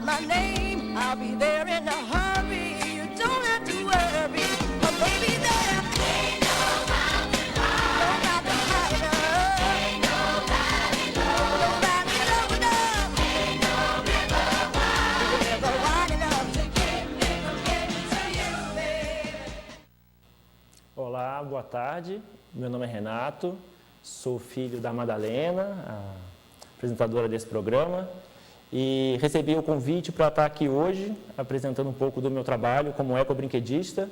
out my name, I'll be there in a hurry. You don't have to worry, but baby, there ain't no mountain high enough. Ain't no valley low enough. Ain't no river wide enough to keep me from getting to you, baby. Olá, boa tarde. Meu nome é Renato, sou filho da Madalena, a apresentadora desse programa, e recebi o convite para estar aqui hoje, apresentando um pouco do meu trabalho como ecobrinquedista.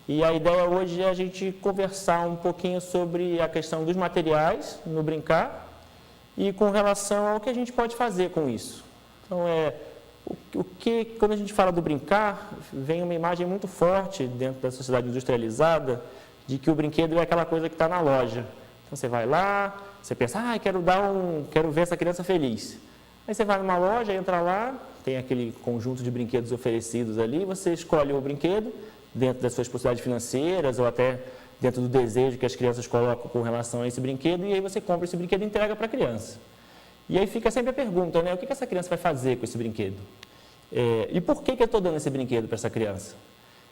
E a ideia hoje é a gente conversar um pouquinho sobre a questão dos materiais no brincar e com relação ao que a gente pode fazer com isso. Então, quando a gente fala do brincar, vem uma imagem muito forte dentro da sociedade industrializada de que o brinquedo é aquela coisa que está na loja. Então, você vai lá, você pensa, quero ver essa criança feliz. Aí você vai numa loja, entra lá, tem aquele conjunto de brinquedos oferecidos ali, você escolhe o brinquedo dentro das suas possibilidades financeiras ou até dentro do desejo que as crianças colocam com relação a esse brinquedo, e aí você compra esse brinquedo e entrega para a criança. E aí fica sempre a pergunta, né? O que essa criança vai fazer com esse brinquedo? E por que eu estou dando esse brinquedo para essa criança?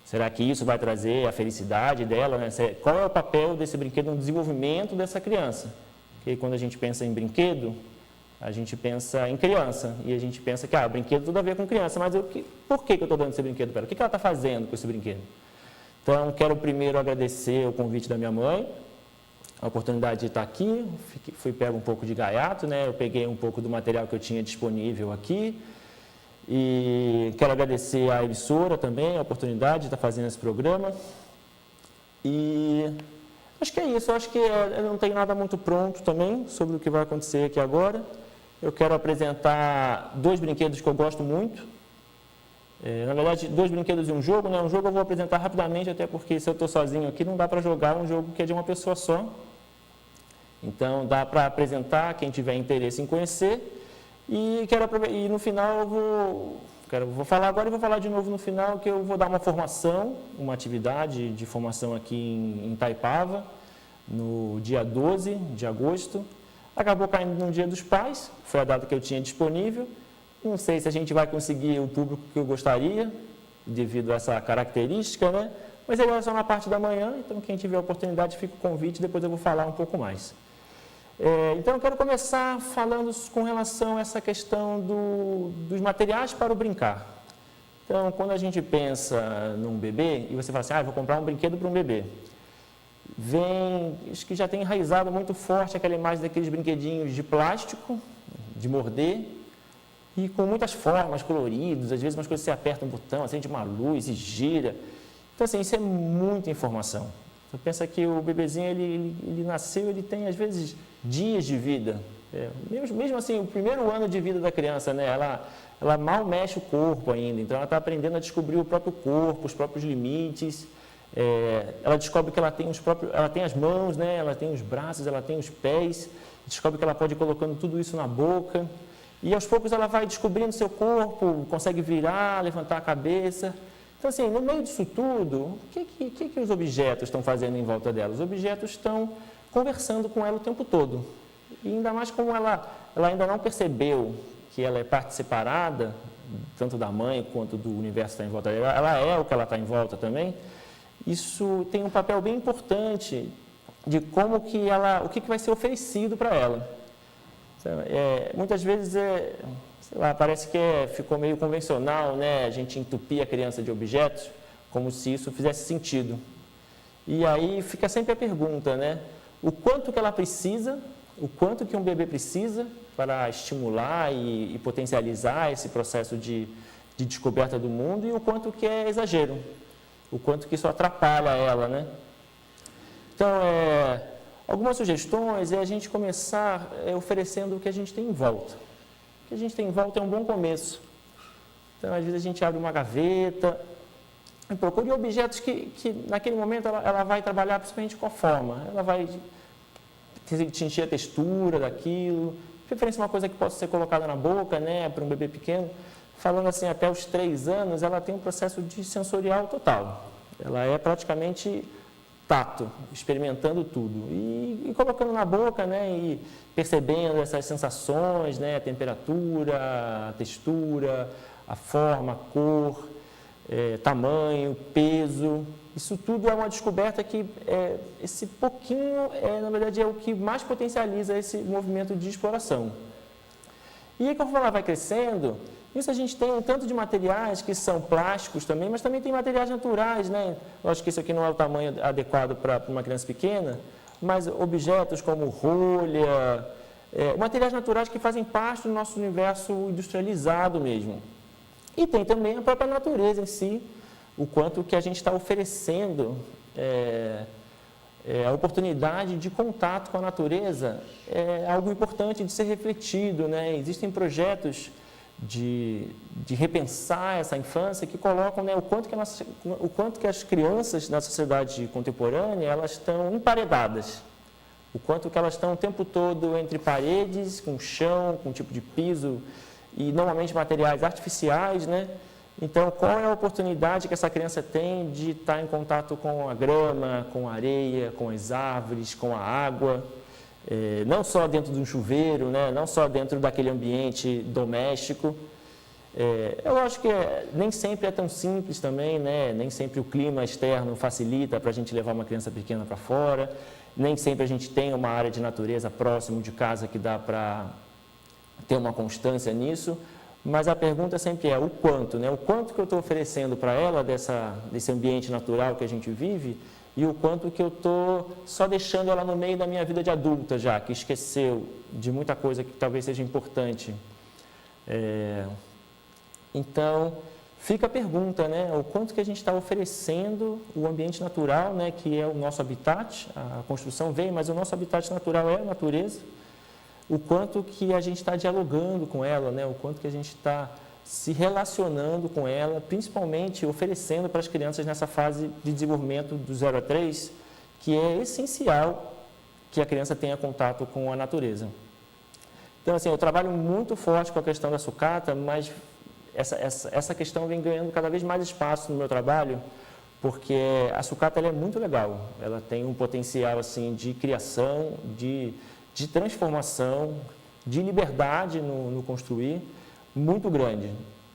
Será que isso vai trazer a felicidade dela, né? Qual é o papel desse brinquedo no desenvolvimento dessa criança? Porque quando a gente pensa em brinquedo, a gente pensa em criança, e a gente pensa que brinquedo tem tudo a ver com criança, mas por que eu estou dando esse brinquedo para ela? O que ela está fazendo com esse brinquedo? Então, quero primeiro agradecer o convite da minha mãe, a oportunidade de estar aqui. Fui pego um pouco de gaiato, né? Eu peguei um pouco do material que eu tinha disponível aqui. E quero agradecer à emissora também, a oportunidade de estar fazendo esse programa. E acho que é isso, acho que eu não tenho nada muito pronto também sobre o que vai acontecer aqui agora. Eu quero apresentar dois brinquedos que eu gosto muito. Na verdade, dois brinquedos e um jogo, né? Um jogo eu vou apresentar rapidamente, até porque se eu estou sozinho aqui não dá para jogar um jogo que é de uma pessoa só. Então, dá para apresentar quem tiver interesse em conhecer. E no final eu vou falar agora e vou falar de novo no final, que eu vou dar uma formação, uma atividade de formação aqui em Itaipava, no dia 12 de agosto. Acabou caindo no Dia dos Pais, foi a data que eu tinha disponível. Não sei se a gente vai conseguir o público que eu gostaria, devido a essa característica, né? Mas agora é só na parte da manhã, então quem tiver a oportunidade fica o convite, depois eu vou falar um pouco mais. Então, eu quero começar falando com relação a essa questão dos materiais para o brincar. Então, quando a gente pensa num bebê, e você fala assim, vou comprar um brinquedo para um bebê, acho que já tem enraizado muito forte aquela imagem daqueles brinquedinhos de plástico, de morder, e com muitas formas, coloridos, às vezes umas coisas você aperta um botão, acende uma luz e gira. Então, assim, isso é muita informação. Você pensa que o bebezinho, ele nasceu, ele tem, às vezes, dias de vida. Mesmo assim, o primeiro ano de vida da criança, né, ela mal mexe o corpo ainda, então ela está aprendendo a descobrir o próprio corpo, os próprios limites. Ela descobre que ela tem as mãos, né, ela tem os braços, ela tem os pés, descobre que ela pode ir colocando tudo isso na boca. E aos poucos ela vai descobrindo seu corpo, consegue virar, levantar a cabeça. Então, assim, no meio disso tudo, o que os objetos estão fazendo em volta dela? Os objetos estão conversando com ela o tempo todo. E ainda mais como ela ainda não percebeu que ela é parte separada, tanto da mãe quanto do universo que está em volta dela, ela é o que ela está em volta também. Isso tem um papel bem importante de como o que vai ser oferecido para ela. Muitas vezes, sei lá, parece que ficou meio convencional, né? A gente entupir a criança de objetos, como se isso fizesse sentido. E aí fica sempre a pergunta, né? O quanto que ela precisa, o quanto que um bebê precisa para estimular e potencializar esse processo de descoberta do mundo, e o quanto que é exagero, o quanto que isso atrapalha ela, né? Então, algumas sugestões é a gente começar oferecendo o que a gente tem em volta. O que a gente tem em volta é um bom começo. Então, às vezes a gente abre uma gaveta e procura objetos que naquele momento ela vai trabalhar principalmente com a forma. Ela vai sentir a textura daquilo, de preferência uma coisa que possa ser colocada na boca, né, para um bebê pequeno. Falando assim, até os 3 anos, ela tem um processo de sensorial total. Ela é praticamente tato, experimentando tudo e colocando na boca, né, e percebendo essas sensações, né, a temperatura, a textura, a forma, a cor, tamanho, peso. Isso tudo é uma descoberta que esse pouquinho, na verdade, é o que mais potencializa esse movimento de exploração. E aí, conforme ela vai crescendo, isso a gente tem um tanto de materiais que são plásticos também, mas também tem materiais naturais, né? Lógico que isso aqui não é o tamanho adequado para uma criança pequena, mas objetos como rolha, materiais naturais que fazem parte do nosso universo industrializado mesmo. E tem também a própria natureza em si, o quanto que a gente está oferecendo, a oportunidade de contato com a natureza é algo importante de ser refletido, né? Existem projetos de repensar essa infância que colocam, né, o quanto que as crianças na sociedade contemporânea elas estão emparedadas, o quanto que elas estão o tempo todo entre paredes, com chão, com tipo de piso e normalmente materiais artificiais, né? Então, qual é a oportunidade que essa criança tem de estar em contato com a grama, com a areia, com as árvores, com a água? Não só dentro de um chuveiro, né? Não só dentro daquele ambiente doméstico. Eu acho que nem sempre é tão simples também, né? Nem sempre o clima externo facilita para a gente levar uma criança pequena para fora. Nem sempre a gente tem uma área de natureza próximo de casa que dá para ter uma constância nisso. Mas a pergunta sempre é o quanto, né? O quanto que eu estou oferecendo para ela desse ambiente natural que a gente vive e o quanto que eu estou só deixando ela no meio da minha vida de adulta já, que esqueceu de muita coisa que talvez seja importante. Então, fica a pergunta, né? O quanto que a gente está oferecendo o ambiente natural, né? Que é o nosso habitat, a construção veio, mas o nosso habitat natural é a natureza. O quanto que a gente está dialogando com ela, né? O quanto que a gente está se relacionando com ela, principalmente oferecendo para as crianças nessa fase de desenvolvimento do 0 a 3, que é essencial que a criança tenha contato com a natureza. Então, assim, eu trabalho muito forte com a questão da sucata, mas essa questão vem ganhando cada vez mais espaço no meu trabalho, porque a sucata ela é muito legal, ela tem um potencial assim, de criação, de transformação, de liberdade no construir, muito grande.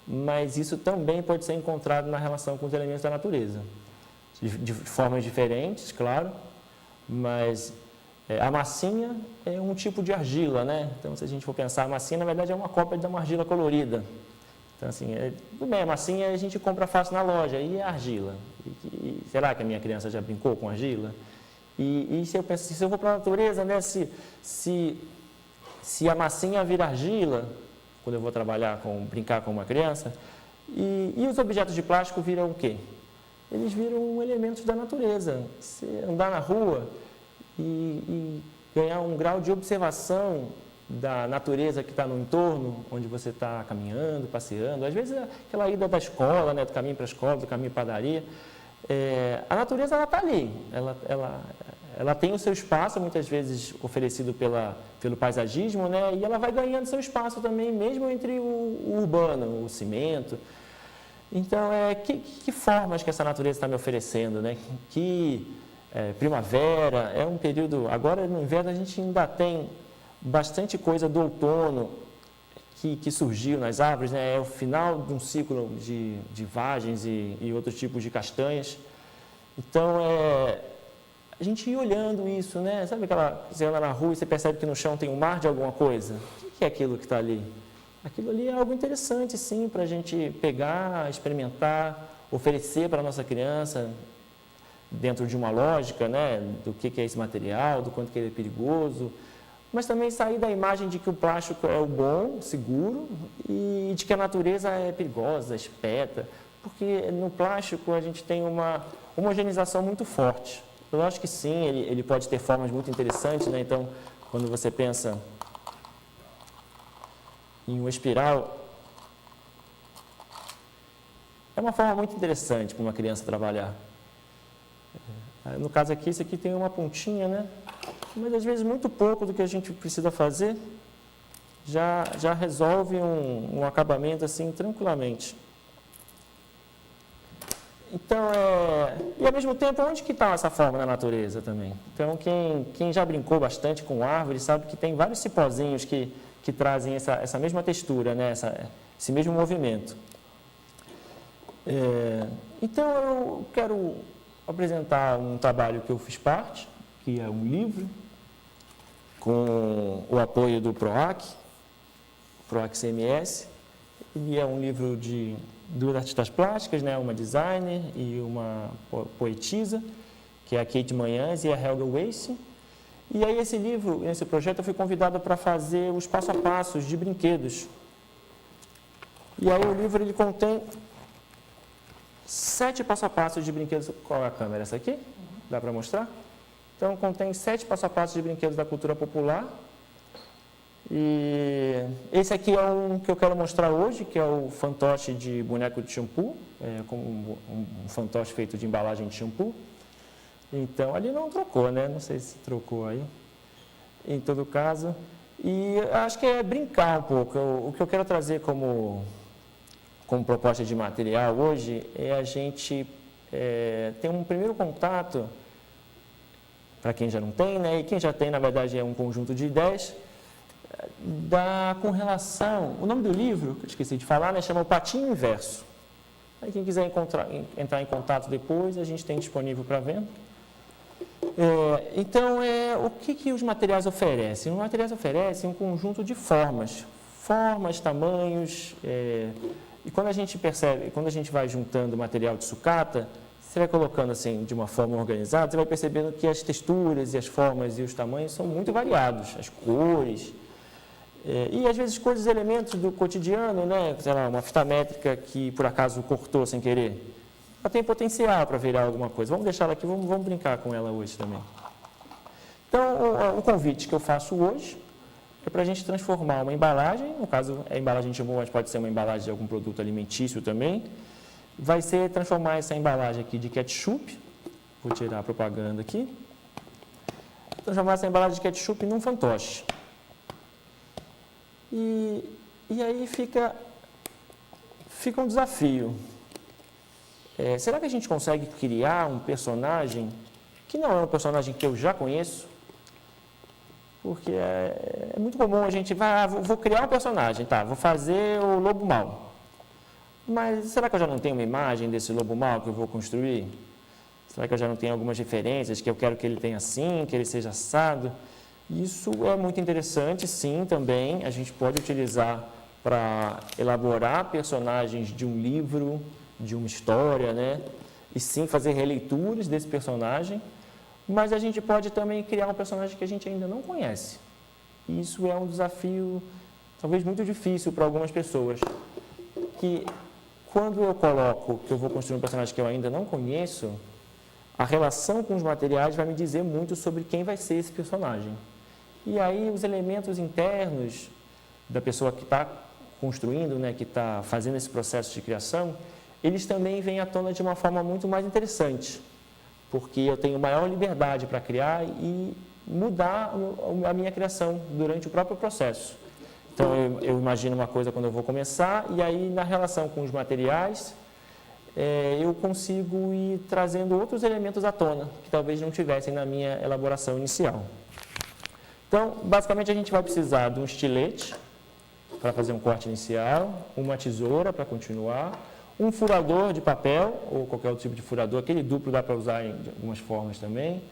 Mas isso também pode ser encontrado na relação com os elementos da natureza. De formas diferentes, claro, mas a massinha é um tipo de argila, né? Então, se a gente for pensar, a massinha, na verdade, é uma cópia de uma argila colorida. Então, assim, tudo bem, a massinha a gente compra fácil na loja, e a argila? Será que a minha criança já brincou com argila? E se eu penso, se eu vou para a natureza, né, se a massinha vira argila, quando eu vou brincar com uma criança, e os objetos de plástico viram o quê? Eles viram elementos da natureza. Se andar na rua e ganhar um grau de observação da natureza que está no entorno, onde você está caminhando, passeando, às vezes aquela ida da escola, né, do caminho para a escola, do caminho para a padaria, a natureza está ali, ela tem o seu espaço, muitas vezes oferecido pelo paisagismo, né? E ela vai ganhando seu espaço também, mesmo entre o urbano, o cimento. Então, que formas que essa natureza está me oferecendo, né? Primavera, é um período... Agora, no inverno, a gente ainda tem bastante coisa do outono que surgiu nas árvores, né? É o final de um ciclo de vagens e outros tipos de castanhas. Então, a gente ir olhando isso, né? Sabe você anda na rua e você percebe que no chão tem um mar de alguma coisa? O que é aquilo que está ali? Aquilo ali é algo interessante, sim, para a gente pegar, experimentar, oferecer para a nossa criança, dentro de uma lógica, né? Do que é esse material, do quanto que ele é perigoso, mas também sair da imagem de que o plástico é o bom, seguro, e de que a natureza é perigosa, espeta, porque no plástico a gente tem uma homogeneização muito forte. Eu acho que sim, ele pode ter formas muito interessantes, né? Então, quando você pensa em uma espiral, é uma forma muito interessante para uma criança trabalhar. No caso aqui, esse aqui tem uma pontinha, né? Mas às vezes muito pouco do que a gente precisa fazer já resolve um acabamento assim tranquilamente. Então, e ao mesmo tempo, onde que está essa forma na natureza também? Então, quem já brincou bastante com árvores sabe que tem vários cipózinhos que trazem essa mesma textura, né? Esse mesmo movimento. Então, eu quero apresentar um trabalho que eu fiz parte, que é um livro, com o apoio do PROAC CMS. Ele é um livro de duas artistas plásticas, né? Uma designer e uma poetisa, que é a Kate Manhães e a Helga Weiss. E aí esse livro, esse projeto, eu fui convidado para fazer os passo a passos de brinquedos. E aí o livro ele contém 7 passo a passos de brinquedos. Qual é a câmera? Essa aqui? Dá para mostrar? Então contém 7 passo a passos de brinquedos da cultura popular. E esse aqui é um que eu quero mostrar hoje, que é o fantoche de boneco de shampoo, um fantoche feito de embalagem de shampoo. Então, ali não trocou, né? Não sei se trocou aí, em todo caso. E acho que é brincar um pouco. O que eu quero trazer como proposta de material hoje é a gente ter um primeiro contato, para quem já não tem, né? E quem já tem, na verdade, é um conjunto de ideias, com relação... O nome do livro, que eu esqueci de falar, né? Chama O Patinho Inverso. Aí quem quiser entrar em contato depois, a gente tem disponível para venda. Então, o que os materiais oferecem? Os materiais oferecem um conjunto de formas, tamanhos, e quando a gente percebe, quando a gente vai juntando material de sucata, você vai colocando assim de uma forma organizada, você vai percebendo que as texturas e as formas e os tamanhos são muito variados, as cores, e às vezes coisas, elementos do cotidiano, né? Sei lá, uma fita métrica que por acaso cortou sem querer. Ela tem potencial para virar alguma coisa. Vamos deixar ela aqui, vamos brincar com ela hoje também. Então, o convite que eu faço hoje é para a gente transformar uma embalagem, no caso, a embalagem de shampoo, mas pode ser uma embalagem de algum produto alimentício também, vai ser transformar essa embalagem aqui de ketchup, vou tirar a propaganda aqui, transformar essa embalagem de ketchup num fantoche. E aí fica um desafio. Será que a gente consegue criar um personagem que não é um personagem que eu já conheço? Porque é muito comum a gente vou criar um personagem, tá, vou fazer o lobo mau. Mas será que eu já não tenho uma imagem desse lobo mau que eu vou construir? Será que eu já não tenho algumas referências que eu quero que ele tenha assim, que ele seja assado? Isso é muito interessante, sim, também. A gente pode utilizar para elaborar personagens de um livro, de uma história, né? E sim fazer releituras desse personagem, mas a gente pode também criar um personagem que a gente ainda não conhece. E isso é um desafio, talvez muito difícil para algumas pessoas, que quando eu coloco que eu vou construir um personagem que eu ainda não conheço, a relação com os materiais vai me dizer muito sobre quem vai ser esse personagem. E aí os elementos internos da pessoa que está construindo, né, que está fazendo esse processo de criação, eles também vêm à tona de uma forma muito mais interessante, porque eu tenho maior liberdade para criar e mudar a minha criação durante o próprio processo. Então, eu imagino uma coisa quando eu vou começar, e aí, na relação com os materiais, eu consigo ir trazendo outros elementos à tona, que talvez não tivessem na minha elaboração inicial. Então, basicamente, a gente vai precisar de um estilete para fazer um corte inicial, uma tesoura para continuar, um furador de papel, ou qualquer outro tipo de furador, aquele duplo dá para usar de algumas formas também,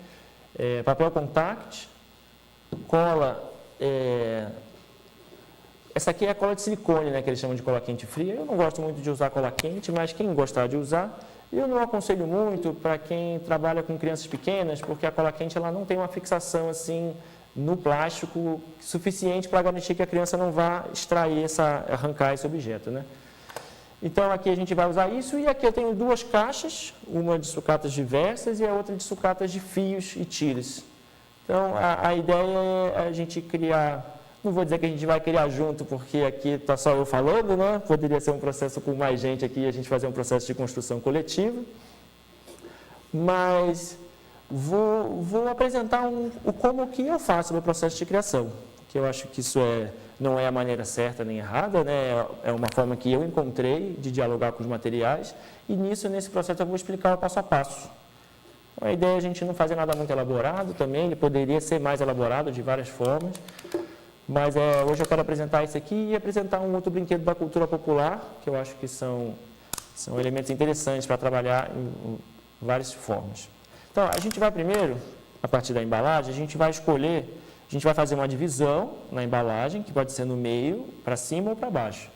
papel contact, cola, essa aqui é a cola de silicone, né, que eles chamam de cola quente fria. Eu não gosto muito de usar cola quente, mas quem gostar de usar, eu não aconselho muito para quem trabalha com crianças pequenas, porque a cola quente ela não tem uma fixação assim no plástico suficiente para garantir que a criança não vá arrancar esse objeto, né? Então, aqui a gente vai usar isso, e aqui eu tenho duas caixas, uma de sucatas diversas e a outra de sucatas de fios e tiras. Então, a ideia é a gente criar, não vou dizer que a gente vai criar junto, porque aqui está só eu falando, né? Poderia ser um processo com mais gente aqui, a gente fazer um processo de construção coletiva, mas vou apresentar como que eu faço o meu processo de criação, que eu acho que isso não é a maneira certa nem errada, né? É uma forma que eu encontrei de dialogar com os materiais, e nesse processo eu vou explicar o passo a passo. A ideia é a gente não fazer nada muito elaborado também, ele poderia ser mais elaborado de várias formas, mas hoje eu quero apresentar esse aqui e apresentar um outro brinquedo da cultura popular, que eu acho que são São elementos interessantes para trabalhar em várias formas. Então, a gente vai primeiro, a partir da embalagem, a gente vai escolher, a gente vai fazer uma divisão na embalagem, que pode ser no meio, para cima ou para baixo.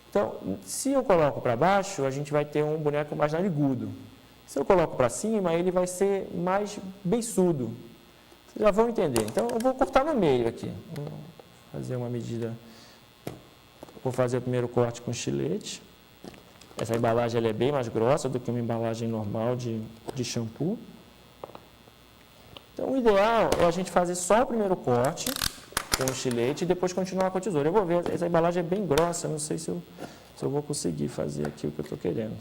Então, se eu coloco para baixo, a gente vai ter um boneco mais narigudo. Se eu coloco para cima, ele vai ser mais beiçudo. Vocês já vão entender. Então, eu vou cortar no meio aqui. Vou fazer uma medida. Vou fazer o primeiro corte com estilete. Essa embalagem ela é bem mais grossa do que uma embalagem normal de shampoo. Então, o ideal é a gente fazer só o primeiro corte com o estilete e depois continuar com a tesoura. Eu vou ver, essa embalagem é bem grossa, não sei se eu vou conseguir fazer aqui o que eu estou querendo.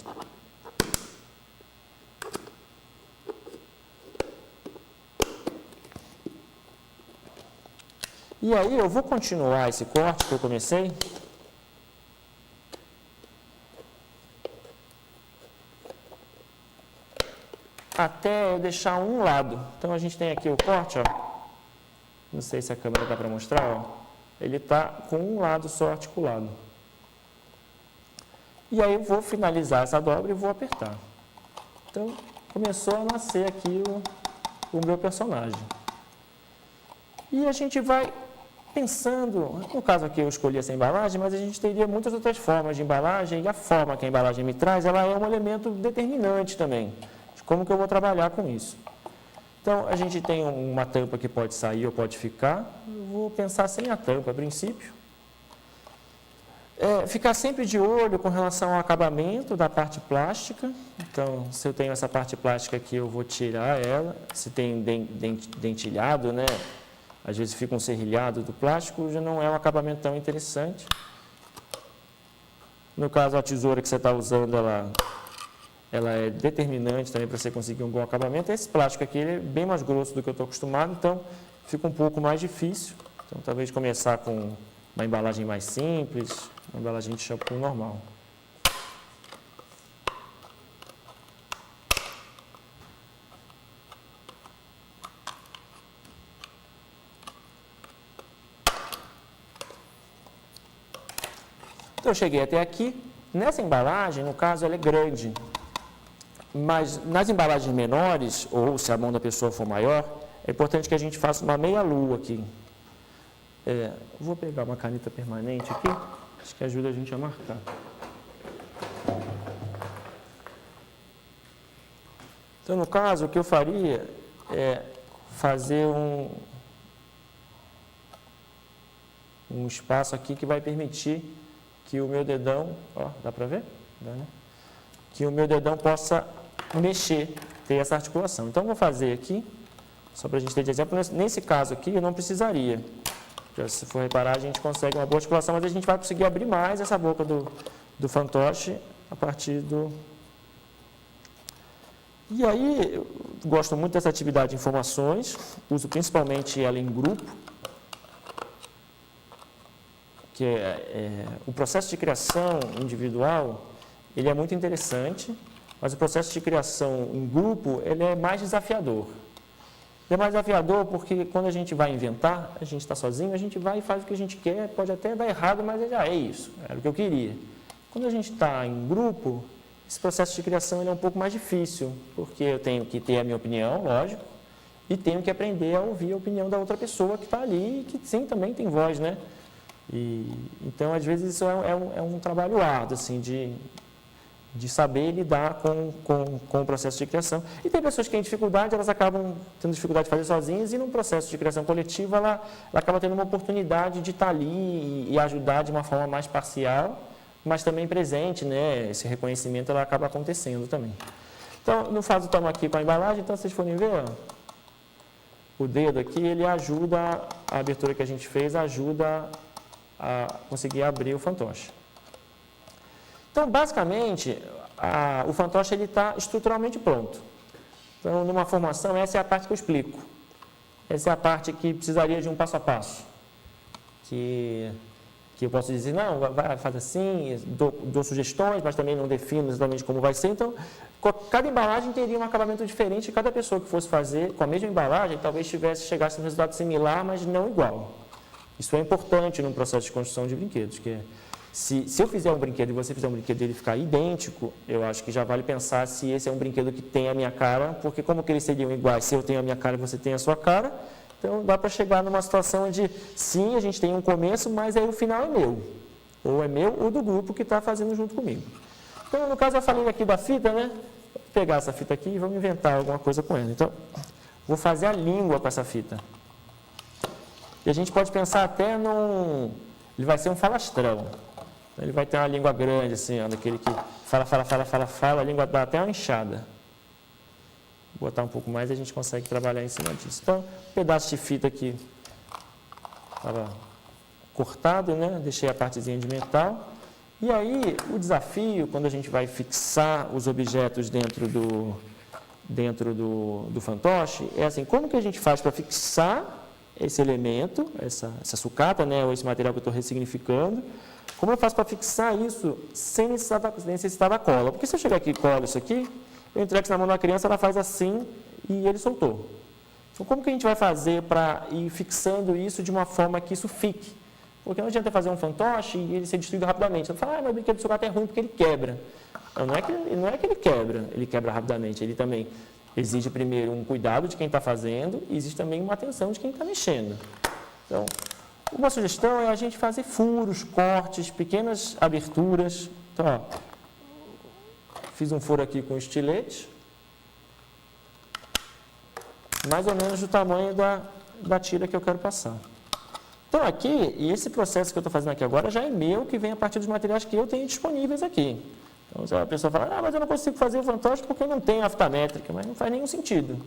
E aí eu vou continuar esse corte que eu comecei. Até eu deixar um lado. Então, a gente tem aqui o corte, ó. Não sei se a câmera dá para mostrar, ó. Ele está com um lado só articulado. E aí eu vou finalizar essa dobra e vou apertar. Então, começou a nascer aqui o meu personagem. E a gente vai pensando, no caso aqui eu escolhi essa embalagem, mas a gente teria muitas outras formas de embalagem, e a forma que a embalagem me traz, ela é um elemento determinante também. Como que eu vou trabalhar com isso? Então, a gente tem uma tampa que pode sair ou pode ficar. Eu vou pensar sem a tampa, a princípio. Ficar sempre de olho com relação ao acabamento da parte plástica. Então, se eu tenho essa parte plástica aqui, eu vou tirar ela. Se tem dentilhado, né? Às vezes fica um serrilhado do plástico, já não é um acabamento tão interessante. No caso, a tesoura que você está usando, ela é determinante também para você conseguir um bom acabamento. Esse plástico aqui ele é bem mais grosso do que eu estou acostumado, então fica um pouco mais difícil. Então, talvez começar com uma embalagem mais simples, uma embalagem de shampoo normal. Então, eu cheguei até aqui. Nessa embalagem, no caso, ela é grande. Mas nas embalagens menores, ou se a mão da pessoa for maior, é importante que a gente faça uma meia-lua aqui. Vou pegar uma caneta permanente aqui, acho que ajuda a gente a marcar. Então, no caso, o que eu faria é fazer um espaço aqui que vai permitir que o meu dedão, ó, dá para ver? Dá, né? Que o meu dedão possa mexer, ter essa articulação. Então, vou fazer aqui, só para a gente ter de exemplo, nesse caso aqui eu não precisaria. Se for reparar, a gente consegue uma boa articulação, mas a gente vai conseguir abrir mais essa boca do fantoche a partir do... E aí, eu gosto muito dessa atividade de informações, uso principalmente ela em grupo, que o processo de criação individual, ele é muito interessante, mas o processo de criação em grupo, ele é mais desafiador. Ele é mais desafiador porque quando a gente vai inventar, a gente está sozinho, a gente vai e faz o que a gente quer, pode até dar errado, mas é isso, era o que eu queria. Quando a gente está em grupo, esse processo de criação ele é um pouco mais difícil, porque eu tenho que ter a minha opinião, lógico, e tenho que aprender a ouvir a opinião da outra pessoa que está ali e que sim, também tem voz, né? Então, às vezes, isso é um trabalho árduo, assim, de saber lidar com o processo de criação. E tem pessoas que têm dificuldade, elas acabam tendo dificuldade de fazer sozinhas, e num processo de criação coletiva, ela acaba tendo uma oportunidade de estar ali e ajudar de uma forma mais parcial, mas também presente, né? Esse reconhecimento ela acaba acontecendo também. Então, no caso, estamos aqui com a embalagem, então, vocês forem ver, ó, o dedo aqui, ele ajuda, a abertura que a gente fez ajuda a conseguir abrir o fantoche. Então, basicamente, o fantoche está estruturalmente pronto. Então, numa formação, essa é a parte que eu explico. Essa é a parte que precisaria de um passo a passo. Que eu posso dizer, não, faz assim, dou sugestões, mas também não defino exatamente como vai ser. Então, cada embalagem teria um acabamento diferente, e cada pessoa que fosse fazer com a mesma embalagem, talvez chegasse a um resultado similar, mas não igual. Isso é importante num processo de construção de brinquedos, que Se eu fizer um brinquedo e você fizer um brinquedo e ele ficar idêntico, eu acho que já vale pensar se esse é um brinquedo que tem a minha cara, porque como que eles seriam iguais se eu tenho a minha cara e você tem a sua cara? Então dá para chegar numa situação onde sim, a gente tem um começo, mas aí o final é meu. Ou é meu ou do grupo que está fazendo junto comigo. Então, no caso, eu falei aqui da fita, né? Vou pegar essa fita aqui e vamos inventar alguma coisa com ela. Então, vou fazer a língua com essa fita. E a gente pode pensar até num... Ele vai ser um falastrão. Ele vai ter uma língua grande, assim, ó, daquele que fala, a língua dá até uma inchada. Vou botar um pouco mais e a gente consegue trabalhar em cima disso. Então, um pedaço de fita aqui estava cortado, né? Deixei a partezinha de metal. E aí, o desafio, quando a gente vai fixar os objetos dentro do fantoche, é assim, como que a gente faz para fixar esse elemento, essa sucata, né, ou esse material que eu estou ressignificando, como eu faço para fixar isso sem necessitar da cola? Porque se eu chegar aqui e colo isso aqui, eu entrego isso na mão da criança, ela faz assim e ele soltou. Então, como que a gente vai fazer para ir fixando isso de uma forma que isso fique? Porque não adianta fazer um fantoche e ele ser destruído rapidamente. Você fala, meu brinquedo de sucata é ruim porque ele quebra. Não é que ele quebra rapidamente, ele também exige primeiro um cuidado de quem está fazendo e existe também uma atenção de quem está mexendo. Então, uma sugestão é a gente fazer furos, cortes, pequenas aberturas. Então, ó, fiz um furo aqui com estilete, mais ou menos do tamanho da tira que eu quero passar. Então, aqui, e esse processo que eu estou fazendo aqui agora já é meu, que vem a partir dos materiais que eu tenho disponíveis aqui. Então, se a pessoa fala, mas eu não consigo fazer o fantoche porque eu não tenho a fita métrica, mas não faz nenhum sentido.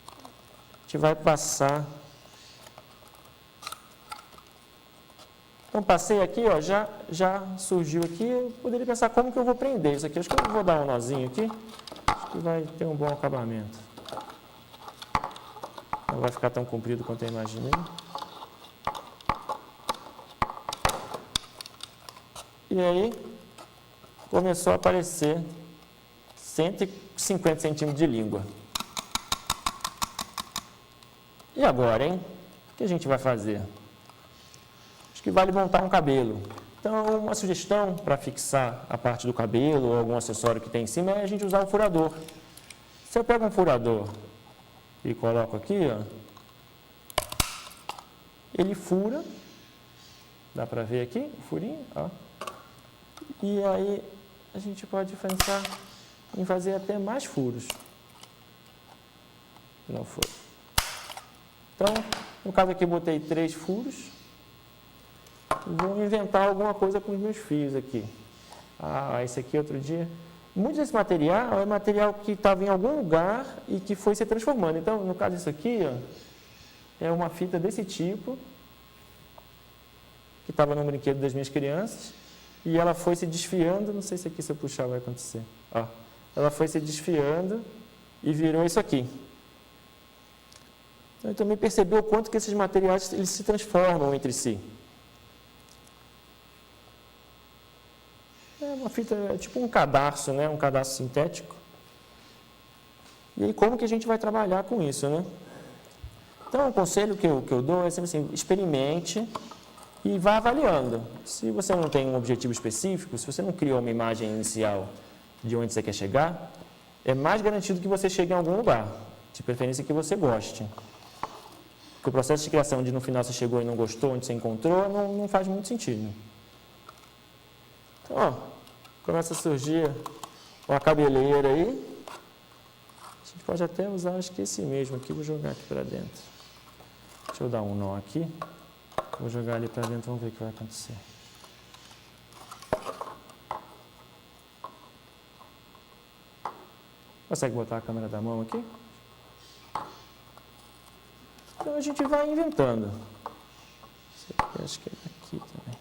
A gente vai passar. Então, passei aqui, ó, já surgiu aqui, eu poderia pensar como que eu vou prender isso aqui. Acho que eu vou dar um nozinho aqui, acho que vai ter um bom acabamento. Não vai ficar tão comprido quanto eu imaginei. E aí, começou a aparecer 150 centímetros de língua. E agora, hein? O que a gente vai fazer? Acho que vale montar um cabelo. Então, uma sugestão para fixar a parte do cabelo ou algum acessório que tem em cima é a gente usar o furador. Se eu pego um furador e coloco aqui, ó, ele fura. Dá para ver aqui o furinho? Ó. E aí, a gente pode pensar em fazer até mais furos. Não foi. Então, no caso aqui, eu botei 3 furos. Vou inventar alguma coisa com os meus fios aqui. Esse aqui outro dia. Muito desse material é material que estava em algum lugar e que foi se transformando. Então, no caso disso aqui, ó, é uma fita desse tipo, que estava no brinquedo das minhas crianças. E ela foi se desfiando, não sei se aqui se eu puxar vai acontecer. Ó, ela foi se desfiando e virou isso aqui. Então, eu também percebeu o quanto que esses materiais eles se transformam entre si. É uma fita, é tipo um cadarço, né? Um cadarço sintético. E aí, como que a gente vai trabalhar com isso, né? Então, o conselho que eu dou é sempre assim, experimente e vá avaliando. Se você não tem um objetivo específico, se você não criou uma imagem inicial de onde você quer chegar, é mais garantido que você chegue em algum lugar, de preferência que você goste. Porque o processo de criação de no final você chegou e não gostou, onde você encontrou, não faz muito sentido. Então, ó, começa a surgir uma cabeleira aí. A gente pode até usar, acho que esse mesmo aqui, vou jogar aqui para dentro. Deixa eu dar um nó aqui. Vou jogar ali para dentro, vamos ver o que vai acontecer. Consegue botar a câmera da mão aqui? Então a gente vai inventando. Esse aqui, acho que é aqui também.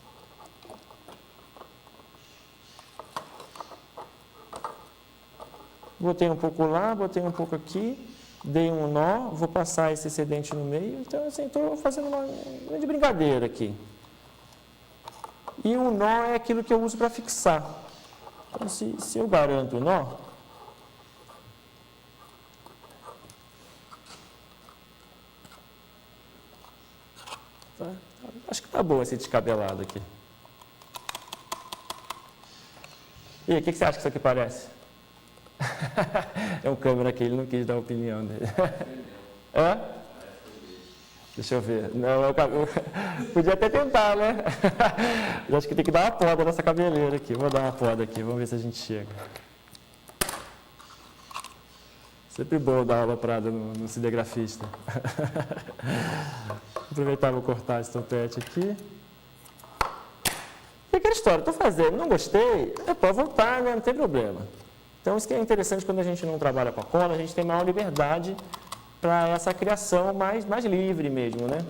Botei um pouco lá, botei um pouco aqui, dei um nó, vou passar esse excedente no meio. Então, assim, estou fazendo uma grande brincadeira aqui. E o nó é aquilo que eu uso para fixar. Então, se eu garanto o nó, tá, acho que está bom esse descabelado aqui. E aí, o que você acha que isso aqui parece? É um câmera que ele não quis dar a opinião dele. Hã? Deixa eu ver. Não, podia até tentar, né? Eu acho que tem que dar uma poda nessa cabeleira aqui. Vou dar uma poda aqui, vamos ver se a gente chega. Sempre bom dar aula prada no cinegrafista. Vou aproveitar e vou cortar esse topete aqui. E aquela história, estou fazendo, não gostei, pode voltar, né? Não tem problema. Então, isso que é interessante quando a gente não trabalha com a cola, a gente tem maior liberdade para essa criação mais livre mesmo, né?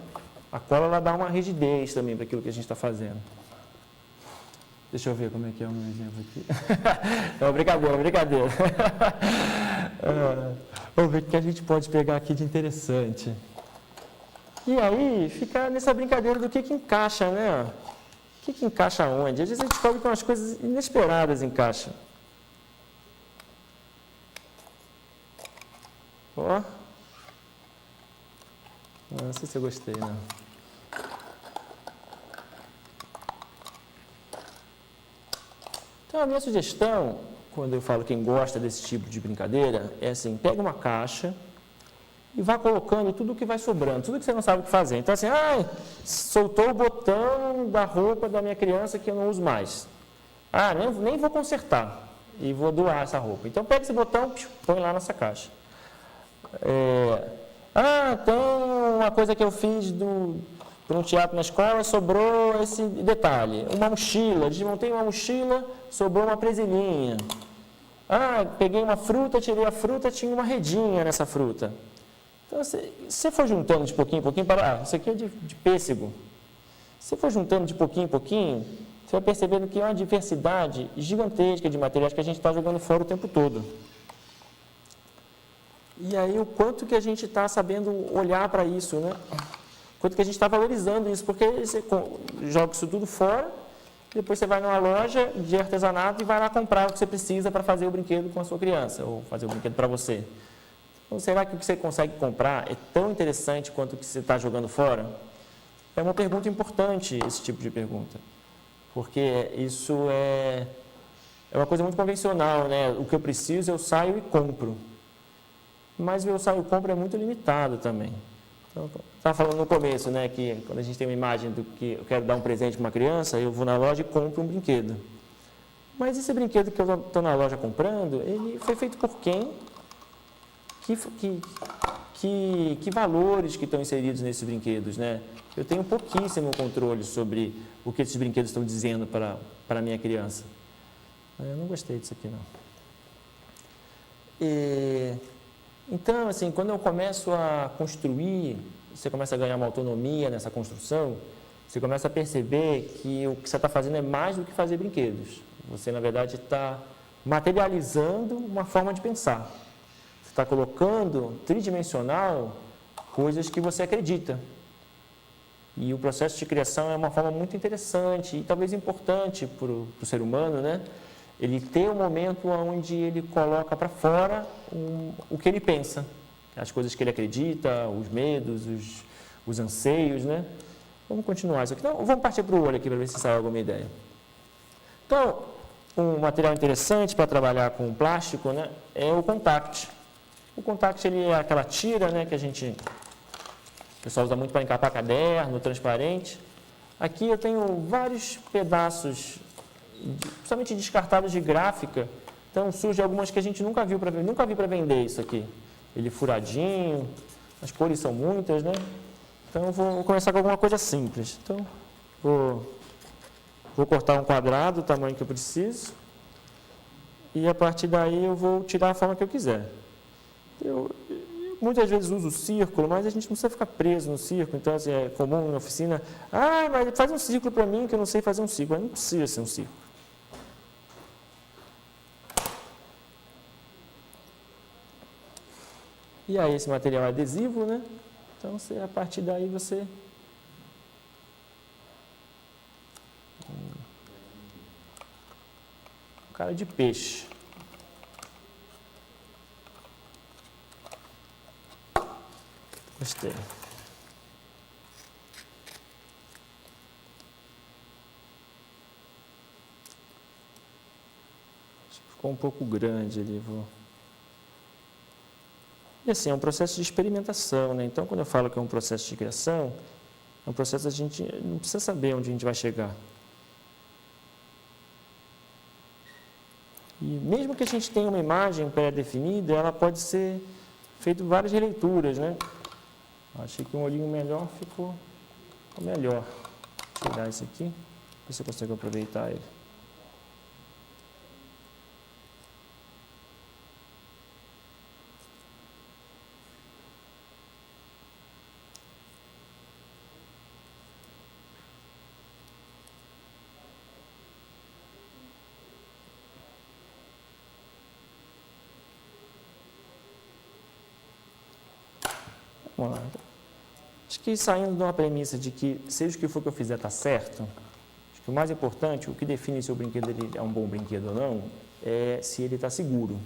A cola, ela dá uma rigidez também para aquilo que a gente está fazendo. Deixa eu ver como é que é o meu exemplo aqui. É brincadeira, brincadeira. Vamos ver o que a gente pode pegar aqui de interessante. E aí, fica nessa brincadeira do que encaixa, né? O que encaixa onde? Às vezes a gente descobre que umas coisas inesperadas encaixam. Ó. Não sei se eu gostei, não. Então, a minha sugestão, quando eu falo quem gosta desse tipo de brincadeira, é assim, pega uma caixa e vá colocando tudo o que vai sobrando, tudo que você não sabe o que fazer. Então, assim, soltou o botão da roupa da minha criança que eu não uso mais. Nem vou consertar e vou doar essa roupa. Então, pega esse botão, põe lá nessa caixa. Tem uma coisa que eu fiz para um teatro na escola, sobrou esse detalhe. Uma mochila, desmontei uma mochila, sobrou uma presilhinha. Peguei uma fruta, tirei a fruta, tinha uma redinha nessa fruta. Então, se você for juntando de pouquinho em pouquinho, isso aqui é de pêssego. Se você for juntando de pouquinho em pouquinho, você vai percebendo que é uma diversidade gigantesca de materiais que a gente está jogando fora o tempo todo. E aí, o quanto que a gente está sabendo olhar para isso, né? Quanto que a gente está valorizando isso, porque você joga isso tudo fora, depois você vai numa loja de artesanato e vai lá comprar o que você precisa para fazer o brinquedo com a sua criança, ou fazer o brinquedo para você. Então, será que o que você consegue comprar é tão interessante quanto o que você está jogando fora? É uma pergunta importante, esse tipo de pergunta, porque isso é uma coisa muito convencional, né? O que eu preciso, eu saio e compro. Mas o eu saio e compro é muito limitado também. Então, estava falando no começo, né, que quando a gente tem uma imagem do que eu quero dar um presente para uma criança, eu vou na loja e compro um brinquedo. Mas esse brinquedo que eu estou na loja comprando, ele foi feito por quem? Que valores que estão inseridos nesses brinquedos, né? Eu tenho pouquíssimo controle sobre o que esses brinquedos estão dizendo para a minha criança. Eu não gostei disso aqui, não. Então, assim, quando eu começo a construir, você começa a ganhar uma autonomia nessa construção, você começa a perceber que o que você está fazendo é mais do que fazer brinquedos. Você, na verdade, está materializando uma forma de pensar. Você está colocando tridimensional coisas que você acredita. E o processo de criação é uma forma muito interessante e talvez importante para o ser humano, né? Ele ter um momento onde ele coloca para fora o que ele pensa, as coisas que ele acredita, os medos, os anseios, né? Vamos continuar isso aqui. Então, vamos partir para o olho aqui para ver se sai alguma ideia. Então, um material interessante para trabalhar com plástico, né, é o contact. O contact, ele é aquela tira, né, que o pessoal usa muito para encapar caderno, transparente. Aqui eu tenho vários pedaços, principalmente descartados de gráfica. Então, surge algumas que a gente nunca vi para vender isso aqui. Ele furadinho, as cores são muitas, né? Então, eu vou começar com alguma coisa simples. Então, vou cortar um quadrado, o tamanho que eu preciso. E, a partir daí, eu vou tirar a forma que eu quiser. Eu muitas vezes uso o círculo, mas a gente não precisa ficar preso no círculo. Então, assim, é comum na oficina, mas faz um círculo para mim que eu não sei fazer um círculo. Mas não precisa ser um círculo. E aí, esse material é adesivo, né? Então, a partir daí, você... Cara de peixe. Gostei. ficou um pouco grande ali. E assim, é um processo de experimentação, né? Então, quando eu falo que é um processo de criação, é um processo a gente não precisa saber onde a gente vai chegar. E mesmo que a gente tenha uma imagem pré-definida, ela pode ser feita várias releituras, né? Achei que um olhinho melhor ficou melhor. Vou tirar esse aqui, ver se eu consigo aproveitar ele. Vamos lá. Acho que saindo de uma premissa de que seja o que for que eu fizer está certo, acho que o mais importante, o que define se o brinquedo ele é um bom brinquedo ou não, é se ele está seguro.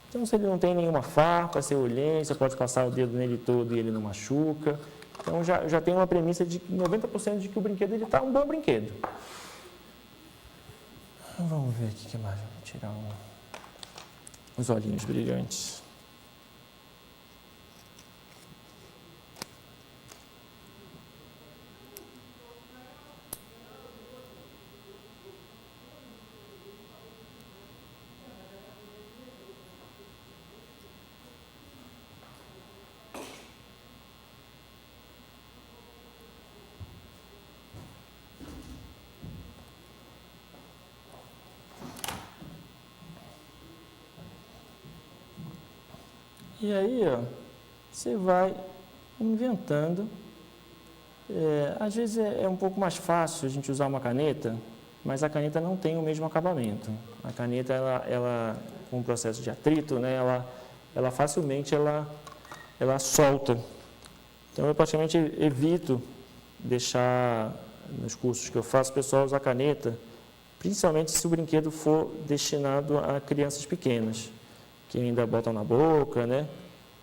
Então, se ele não tem nenhuma farpa, se eu olhei, você pode passar o dedo nele todo e ele não machuca. Então, já tem uma premissa de 90% de que o brinquedo está um bom brinquedo. Vamos ver aqui o que mais. Vou tirar os olhinhos brilhantes. E aí, ó, você vai inventando. Às vezes é um pouco mais fácil a gente usar uma caneta, mas a caneta não tem o mesmo acabamento. A caneta, ela com o processo de atrito, né, ela facilmente ela solta. Então, eu praticamente evito deixar, nos cursos que eu faço, o pessoal usar caneta, principalmente se o brinquedo for destinado a crianças pequenas, que ainda botam na boca, né?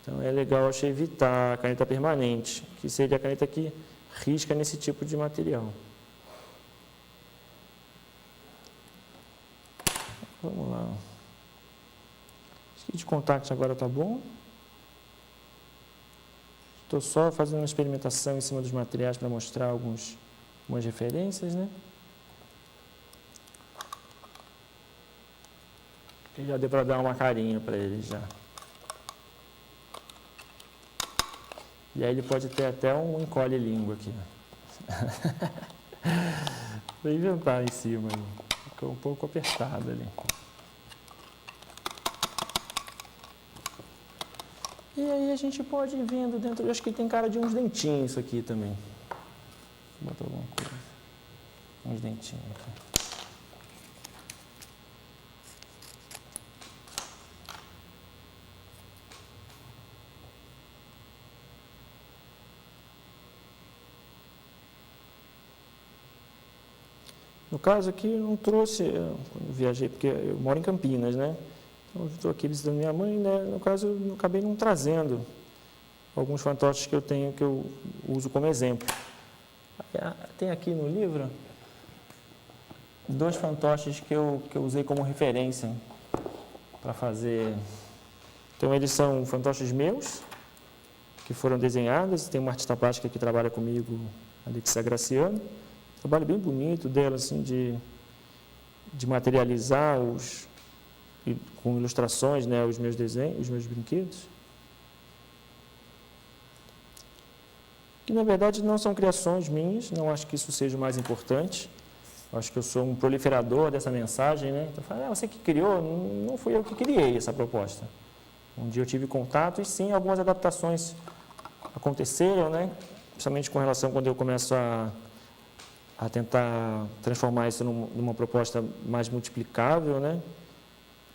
Então, é legal, acho, evitar a caneta permanente, que seria a caneta que risca nesse tipo de material. Vamos lá. Acho que de contact agora está bom. Estou só fazendo uma experimentação em cima dos materiais para mostrar algumas referências, né? E já deu para dar uma carinha para ele já. E aí ele pode ter até um encolhe-língua aqui. Vou inventar em cima ali. Ficou um pouco apertado ali. E aí a gente pode ir vendo dentro, eu acho que tem cara de uns dentinhos isso aqui também. Botou alguma coisa. Uns dentinhos aqui. No caso aqui, eu não trouxe, quando eu viajei, porque eu moro em Campinas, né? Então, eu estou aqui visitando minha mãe, né? No caso, eu acabei não trazendo alguns fantoches que eu tenho, que eu uso como exemplo. Tem aqui no livro 2 fantoches que eu usei como referência para fazer. Então, eles são fantoches meus, que foram desenhados. Tem uma artista plástica que trabalha comigo, Alexia Graciano. Trabalho bem bonito dela, assim, de materializar com ilustrações, né, os meus desenhos, os meus brinquedos. Que, na verdade, não são criações minhas, não acho que isso seja o mais importante. Acho que eu sou um proliferador dessa mensagem, né? Então, eu falo, você que criou, não fui eu que criei essa proposta. Um dia eu tive contato e, sim, algumas adaptações aconteceram, né? Principalmente com relação quando eu começo a tentar transformar isso numa proposta mais multiplicável, né?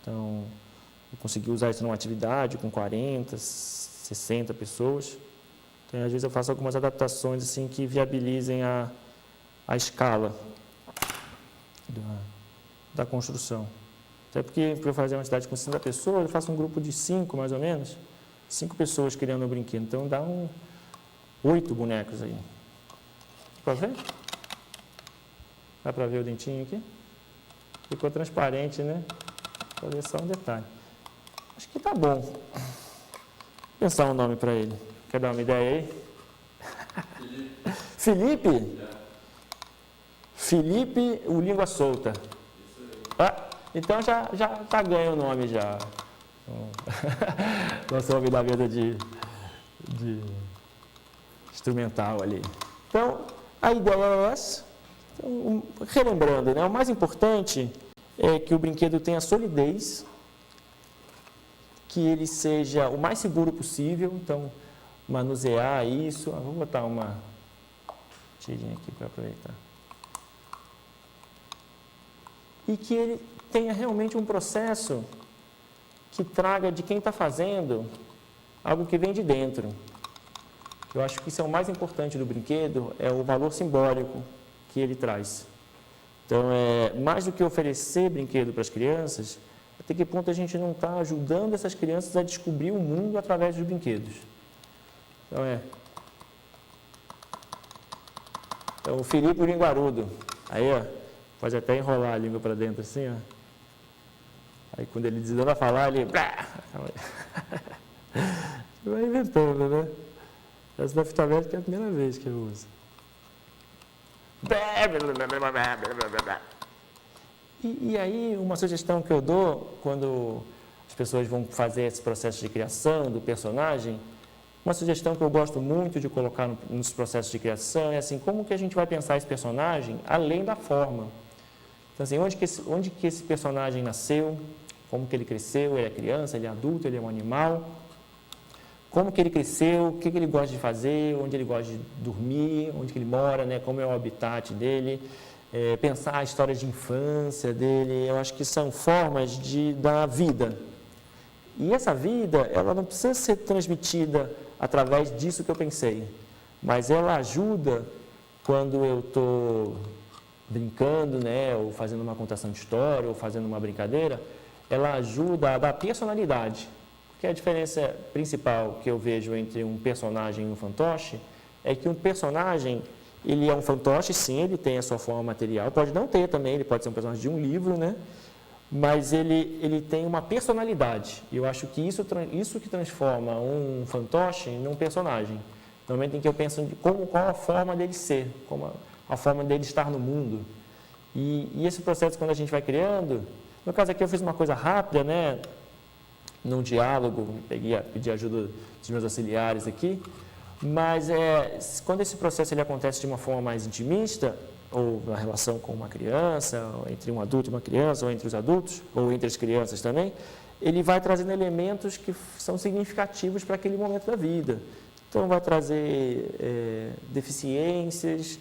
Então, eu consegui usar isso numa atividade com 40, 60 pessoas. Então, às vezes eu faço algumas adaptações assim que viabilizem a escala da construção. Até porque, para eu fazer uma cidade com 60 pessoas, eu faço um grupo de 5, mais ou menos. 5 pessoas criando o brinquedo. Então, dá 8 bonecos aí. Para ver? Dá para ver o dentinho aqui? Ficou transparente, né? Vou ver só um detalhe. Acho que tá bom. Vou pensar um nome para ele. Quer dar uma ideia aí? Felipe? Felipe, o Língua Solta. Ah, então já ganha o nome já. Nossa homem da mesa de instrumental ali. Então, a ideia é essa. Então, relembrando, né, o mais importante é que o brinquedo tenha solidez, que ele seja o mais seguro possível. Então, manusear isso. Vou botar uma tirinha aqui para aproveitar. E que ele tenha realmente um processo que traga de quem está fazendo algo que vem de dentro. Eu acho que isso é o mais importante do brinquedo, é o valor simbólico que ele traz. Então, mais do que oferecer brinquedo para as crianças, até que ponto a gente não está ajudando essas crianças a descobrir o mundo através dos brinquedos. Então, o Felipe o Linguarudo. Aí, ó, pode até enrolar a língua para dentro assim, ó. Aí, quando ele desanda a falar, ele... Vai inventando, né? Essa da fita métrica é a primeira vez que eu uso. E aí, uma sugestão que eu dou, quando as pessoas vão fazer esse processo de criação do personagem, uma sugestão que eu gosto muito de colocar nos processos de criação é assim, como que a gente vai pensar esse personagem além da forma? Então, assim, onde que esse personagem nasceu, como que ele cresceu, ele é criança, ele é adulto, ele é um animal, como que ele cresceu, o que ele gosta de fazer, onde ele gosta de dormir, onde que ele mora, né, como é o habitat dele, pensar a história de infância dele. Eu acho que são formas de dar vida. E essa vida, ela não precisa ser transmitida através disso que eu pensei, mas ela ajuda quando eu estou brincando, né, ou fazendo uma contação de história, ou fazendo uma brincadeira, ela ajuda a dar personalidade. Porque a diferença principal que eu vejo entre um personagem e um fantoche é que um personagem, ele é um fantoche, sim, ele tem a sua forma material, pode não ter também, ele pode ser um personagem de um livro, né? Mas ele tem uma personalidade. E eu acho que isso que transforma um fantoche num personagem. No momento em que eu penso em qual a forma dele ser, como a forma dele estar no mundo. E esse processo, quando a gente vai criando, no caso aqui eu fiz uma coisa rápida, né? Num diálogo, pedi ajuda dos meus auxiliares aqui, mas quando esse processo ele acontece de uma forma mais intimista, ou na relação com uma criança, ou entre um adulto e uma criança, ou entre os adultos, ou entre as crianças também, ele vai trazendo elementos que são significativos para aquele momento da vida. Então, vai trazer deficiências,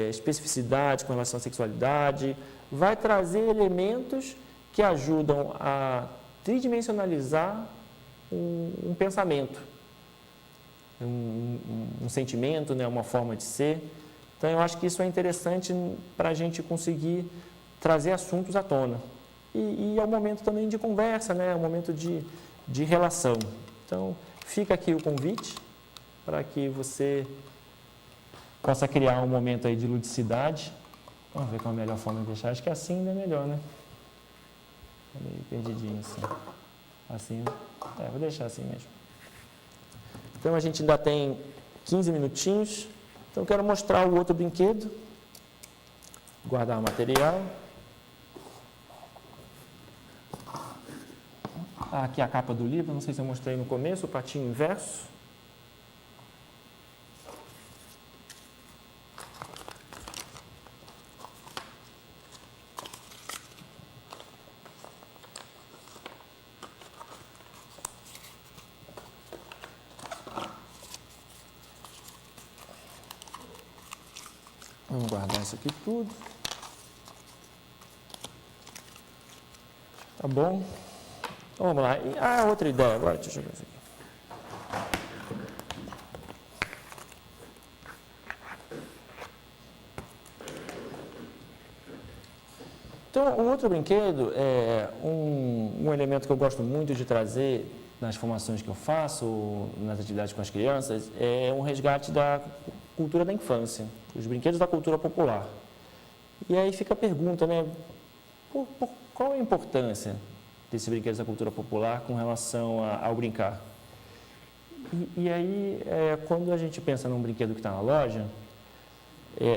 especificidades com relação à sexualidade, vai trazer elementos que ajudam a tridimensionalizar um pensamento, um sentimento, né, uma forma de ser. Então, eu acho que isso é interessante para a gente conseguir trazer assuntos à tona. E é um momento também de conversa, né, é um momento de relação. Então, fica aqui o convite para que você possa criar um momento aí de ludicidade. Vamos ver qual é a melhor forma de deixar. Acho que assim ainda é melhor, né? Meio perdidinho assim. Assim, vou deixar assim mesmo. Então, a gente ainda tem 15 minutinhos. Então, eu quero mostrar o outro brinquedo. Guardar o material. Aqui a capa do livro, não sei se eu mostrei no começo, o patinho inverso. Vamos guardar isso aqui tudo. Tá bom? Então, vamos lá. Outra ideia agora, deixa eu ver isso aqui. Então, um outro brinquedo é um elemento que eu gosto muito de trazer nas formações que eu faço, nas atividades com as crianças, é um resgate da cultura da infância, os brinquedos da cultura popular. E aí fica a pergunta, né? Qual a importância desses brinquedos da cultura popular com relação ao brincar. E aí, quando a gente pensa num brinquedo que está na loja,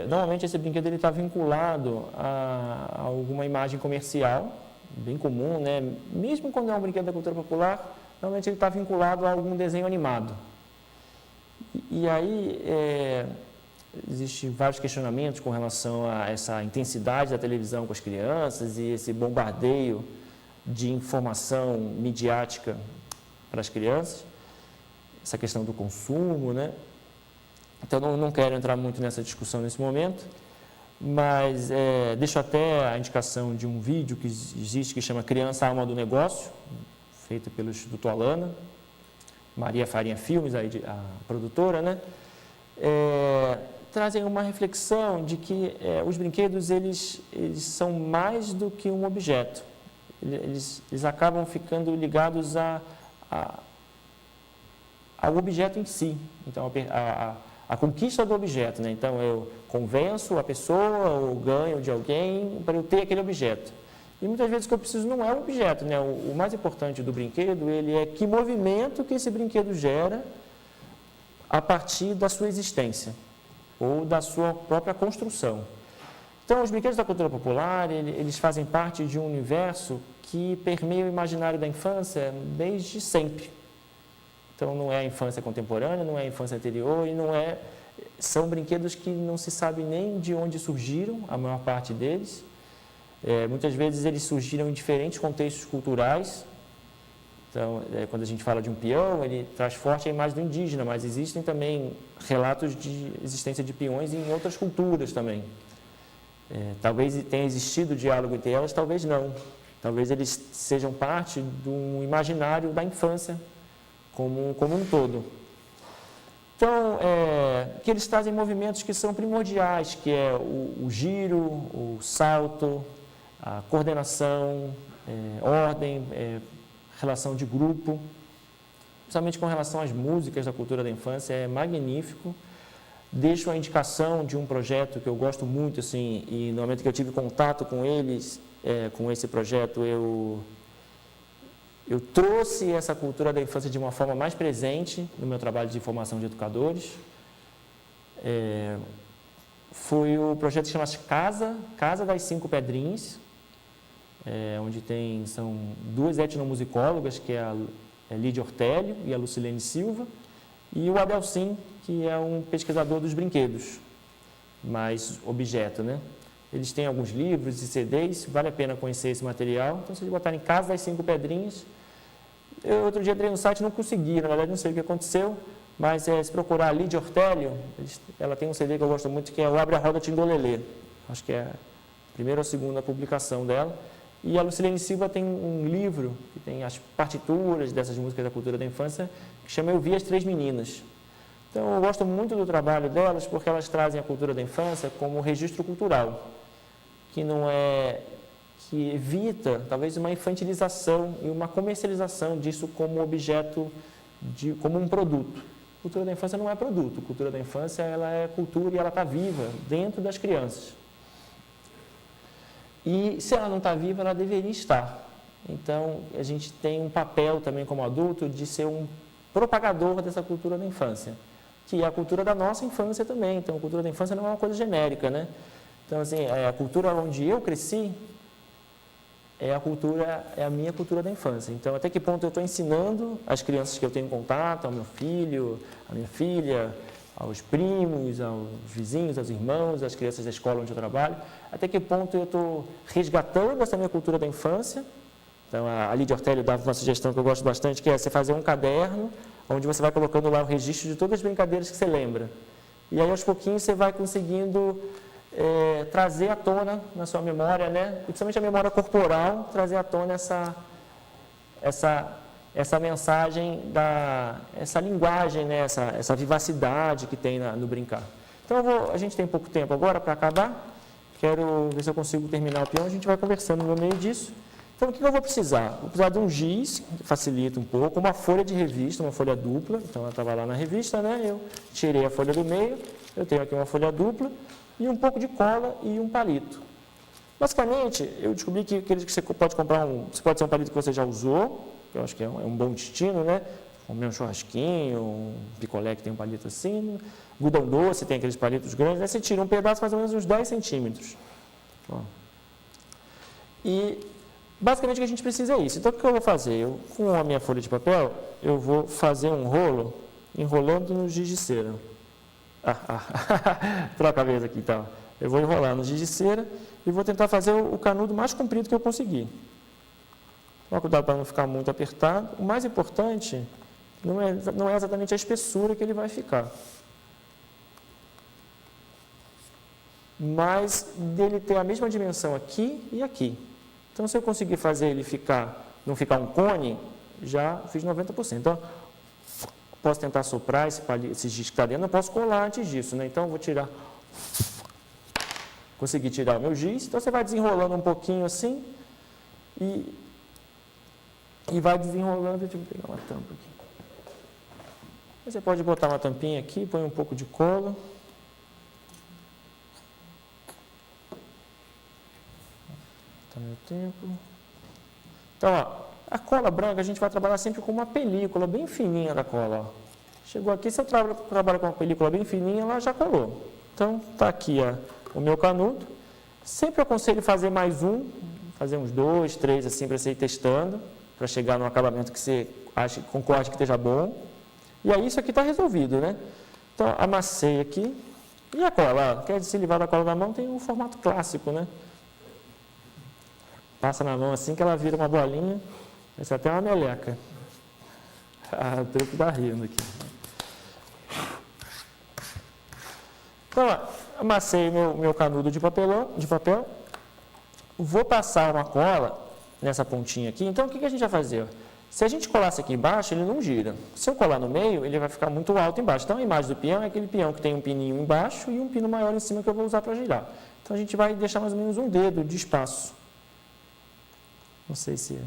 normalmente esse brinquedo está vinculado a alguma imagem comercial, bem comum, né? Mesmo quando é um brinquedo da cultura popular, normalmente ele está vinculado a algum desenho animado. E aí, existem vários questionamentos com relação a essa intensidade da televisão com as crianças e esse bombardeio de informação midiática para as crianças, essa questão do consumo, né? Então, não quero entrar muito nessa discussão nesse momento, mas deixo até a indicação de um vídeo que existe que chama Criança Alma do Negócio, feito pelo Instituto Alana, Maria Farinha Filmes, a produtora, né? Trazem uma reflexão de que os brinquedos eles são mais do que um objeto. Eles acabam ficando ligados ao objeto em si. Então, a conquista do objeto, né? Então, eu convenço a pessoa ou ganho de alguém para eu ter aquele objeto. E muitas vezes o que eu preciso não é o objeto, né? O mais importante do brinquedo, ele é que movimento que esse brinquedo gera a partir da sua existência ou da sua própria construção. Então, os brinquedos da cultura popular, eles fazem parte de um universo que permeia o imaginário da infância desde sempre. Então, não é a infância contemporânea, não é a infância anterior e são brinquedos que não se sabe nem de onde surgiram, a maior parte deles. Muitas vezes eles surgiram em diferentes contextos culturais. Então, quando a gente fala de um peão, ele traz forte a imagem do indígena, mas existem também relatos de existência de peões em outras culturas também. Talvez tenha existido diálogo entre elas, talvez não. Talvez eles sejam parte do imaginário da infância como um todo. Então, que eles trazem movimentos que são primordiais, que é o giro, o salto, a coordenação, ordem, relação de grupo, principalmente com relação às músicas da cultura da infância, é magnífico. Deixo a indicação de um projeto que eu gosto muito, assim, e no momento que eu tive contato com eles, com esse projeto, eu trouxe essa cultura da infância de uma forma mais presente no meu trabalho de formação de educadores. Foi o projeto que chama-se Casa das Cinco Pedrinhas, onde são duas etnomusicólogas, que é a Lídia Ortélio e a Lucilene Silva, e o Adelcim, que é um pesquisador dos brinquedos, mais objeto, né? Eles têm alguns livros e CDs, vale a pena conhecer esse material. Então, se vocês botarem Casa das Cinco Pedrinhas, eu outro dia entrei no site e não consegui, na verdade não sei o que aconteceu, mas se procurar a Lídia Ortélio, ela tem um CD que eu gosto muito, que é o Abre a Roda Tindolelê. Acho que é a primeira ou a segunda publicação dela. E a Lucilene Silva tem um livro, que tem as partituras dessas músicas da cultura da infância, que chama Eu Vi as Três Meninas. Então, eu gosto muito do trabalho delas, porque elas trazem a cultura da infância como um registro cultural, que evita, talvez, uma infantilização e uma comercialização disso como objeto, como um produto. Cultura da infância não é produto, cultura da infância ela é cultura e ela está viva dentro das crianças. E se ela não está viva, ela deveria estar. Então, a gente tem um papel também como adulto de ser um propagador dessa cultura da infância, que é a cultura da nossa infância também. Então, a cultura da infância não é uma coisa genérica, né? Então, assim, a cultura onde eu cresci é a minha cultura da infância. Então, até que ponto eu estou ensinando as crianças que eu tenho contato, ao meu filho, à minha filha, aos primos, aos vizinhos, aos irmãos, às crianças da escola onde eu trabalho, até que ponto eu estou resgatando essa minha cultura da infância. Então, a Lídia Ortélio dava uma sugestão que eu gosto bastante, que é você fazer um caderno onde você vai colocando lá o registro de todas as brincadeiras que você lembra. E aí, aos pouquinhos, você vai conseguindo trazer à tona na sua memória, né? E principalmente a memória corporal, trazer à tona essa mensagem, essa linguagem, né? essa vivacidade que tem no brincar. Então, a gente tem pouco tempo agora para acabar. Quero ver se eu consigo terminar o peão, a gente vai conversando no meio disso. Então, o que eu vou precisar? Vou precisar de um giz, que facilita um pouco, uma folha de revista, uma folha dupla. Então, ela estava lá na revista, né? Eu tirei a folha do meio, eu tenho aqui uma folha dupla, e um pouco de cola e um palito. Basicamente, eu descobri que você pode comprar você pode ser um palito que você já usou, que eu acho que é um bom destino, né? Comer um churrasquinho, um picolé que tem um palito assim, algodão doce, tem aqueles palitos grandes, aí você tira um pedaço mais ou menos uns 10 centímetros. Ó. E basicamente o que a gente precisa é isso. Então o que eu vou fazer? Com a minha folha de papel, eu vou fazer um rolo enrolando no giz de cera. Troca a vez aqui então. Eu vou enrolar no giz de cera e vou tentar fazer o canudo mais comprido que eu conseguir. Toma cuidado para não ficar muito apertado. O mais importante não é exatamente a espessura que ele vai ficar, mas dele ter a mesma dimensão aqui e aqui. Então, se eu conseguir fazer ele não ficar um cone, já fiz 90%. Então, posso tentar soprar esse giz que está dentro, eu posso colar antes disso, né? Então, eu vou tirar, consegui tirar o meu giz. Então, você vai desenrolando um pouquinho assim e vai desenrolando. Deixa eu pegar uma tampa aqui. Você pode botar uma tampinha aqui, põe um pouco de cola. Está meu tempo. Então, ó, a cola branca a gente vai trabalhar sempre com uma película bem fininha da cola. Ó. Chegou aqui, se eu trabalho com uma película bem fininha, ela já colou. Então, está aqui o meu canudo. Sempre aconselho fazer mais fazer uns 2, 3 assim para você ir testando, para chegar no acabamento que você concorde que esteja bom. E aí isso aqui está resolvido, né? Então, amassei aqui. E a cola? Quer se livrar da cola na mão, tem um formato clássico, né? Passa na mão assim que ela vira uma bolinha. Essa é até uma meleca. O truque está rindo aqui. Então, ó, amassei meu canudo de papel. Vou passar uma cola nessa pontinha aqui. Então, o que a gente vai fazer? Se a gente colasse aqui embaixo, ele não gira. Se eu colar no meio, ele vai ficar muito alto embaixo. Então, a imagem do peão é aquele peão que tem um pininho embaixo e um pino maior em cima que eu vou usar para girar. Então, a gente vai deixar mais ou menos um dedo de espaço. Não sei se...